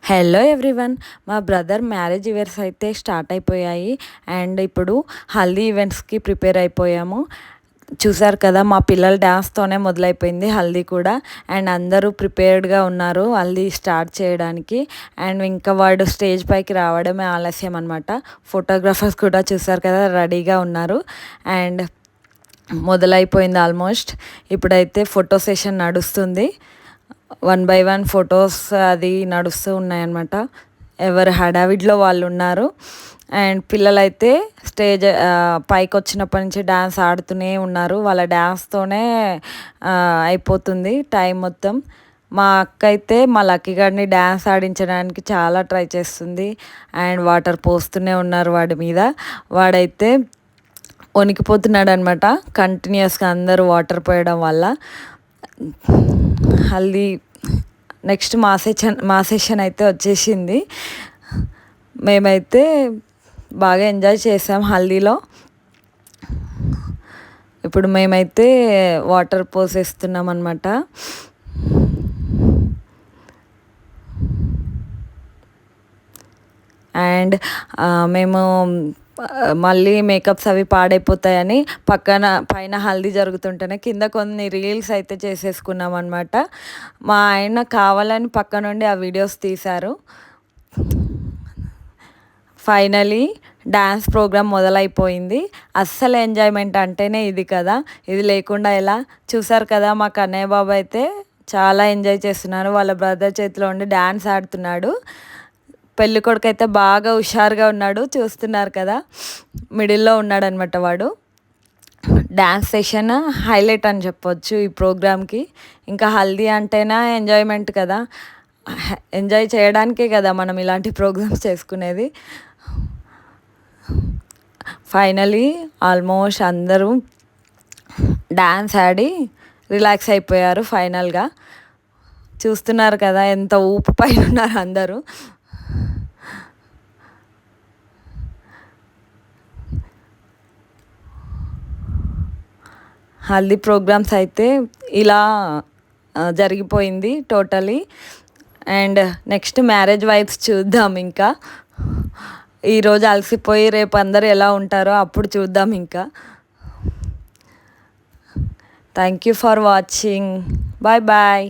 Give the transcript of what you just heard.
Hello everyone. మా brother marriage events అయితే start అయిపోయాయి అండ్ ఇప్పుడు హల్దీ ఈవెంట్స్కి ప్రిపేర్ అయిపోయాము. చూసారు కదా, మా పిల్లల డ్యాన్స్తోనే మొదలైపోయింది హల్దీ కూడా. అండ్ అందరూ ప్రిపేర్డ్గా ఉన్నారు హల్దీ స్టార్ట్ చేయడానికి. అండ్ ఇంకా వాడు స్టేజ్ పైకి రావడమే ఆలస్యం అనమాట. ఫోటోగ్రాఫర్స్ కూడా చూసారు కదా రెడీగా ఉన్నారు. అండ్ మొదలైపోయింది ఆల్మోస్ట్. ఇప్పుడైతే ఫోటో సెషన్ నడుస్తుంది. 1 by 1 ఫొటోస్ అది నడుస్తూ ఉన్నాయన్నమాట. ఎవరు హడావిడిలో వాళ్ళు ఉన్నారు. అండ్ పిల్లలైతే స్టేజ్ పైకి వచ్చినప్పటి నుంచి డ్యాన్స్ ఆడుతూనే ఉన్నారు. వాళ్ళ డ్యాన్స్తోనే అయిపోతుంది టైం మొత్తం. మా అక్క అయితే మా లక్కీ గాడిని డ్యాన్స్ ఆడించడానికి చాలా ట్రై చేస్తుంది. అండ్ వాటర్ పోస్తూనే ఉన్నారు వాడి మీద. వాడైతే వణికిపోతున్నాడు అనమాట కంటిన్యూస్గా అందరూ వాటర్ పోయడం వల్ల. హల్దీ నెక్స్ట్ మా సెషన్ అయితే వచ్చేసింది. మేమైతే బాగా ఎంజాయ్ చేసాం హల్దీలో. ఇప్పుడు మేమైతే వాటర్ పోసేస్తున్నాం అన్నమాట. అండ్ మేము మళ్ళీ మేకప్స్ అవి పాడైపోతాయని పైన హల్దీ జరుగుతుంటేనే కింద కొన్ని రీల్స్ అయితే చేసేసుకున్నాం అనమాట. మా ఆయన కావాలని పక్క నుండి ఆ వీడియోస్ తీశారు. ఫైనలీ డ్యాన్స్ ప్రోగ్రామ్ మొదలైపోయింది. అస్సలు ఎంజాయ్మెంట్ అంటేనే ఇది కదా, ఇది లేకుండా ఎలా. చూసారు కదా, మా కన్నయ్య బాబు అయితే చాలా ఎంజాయ్ చేస్తున్నారు. వాళ్ళ బ్రదర్ చేతిలో ఉండి డ్యాన్స్ ఆడుతున్నాడు. పెళ్ళి కొడుకు అయితే బాగా హుషారుగా ఉన్నాడు, చూస్తున్నారు కదా. మిడిల్లో ఉన్నాడనమాట వాడు. డ్యాన్స్ సెషన్ హైలైట్ అని చెప్పొచ్చు ఈ ప్రోగ్రామ్కి. ఇంకా హల్దీ అంటేనే ఎంజాయ్మెంట్ కదా, ఎంజాయ్ చేయడానికే కదా మనం ఇలాంటి ప్రోగ్రామ్స్ చేసుకునేది. ఫైనలీ ఆల్మోస్ట్ అందరూ డ్యాన్స్ ఆడి రిలాక్స్ అయిపోయారు ఫైనల్గా. చూస్తున్నారు కదా ఎంత ఊపు పైన ఉన్నారు అందరూ. హల్దీ ప్రోగ్రామ్స్ అయితే ఇలా జరిగిపోయింది totally. And next marriage vibes చూద్దాం. ఇంకా ఈరోజు అలసిపోయి రేపు అందరూ ఎలా ఉంటారో అప్పుడు చూద్దాం ఇంకా. Thank you for watching. Bye bye.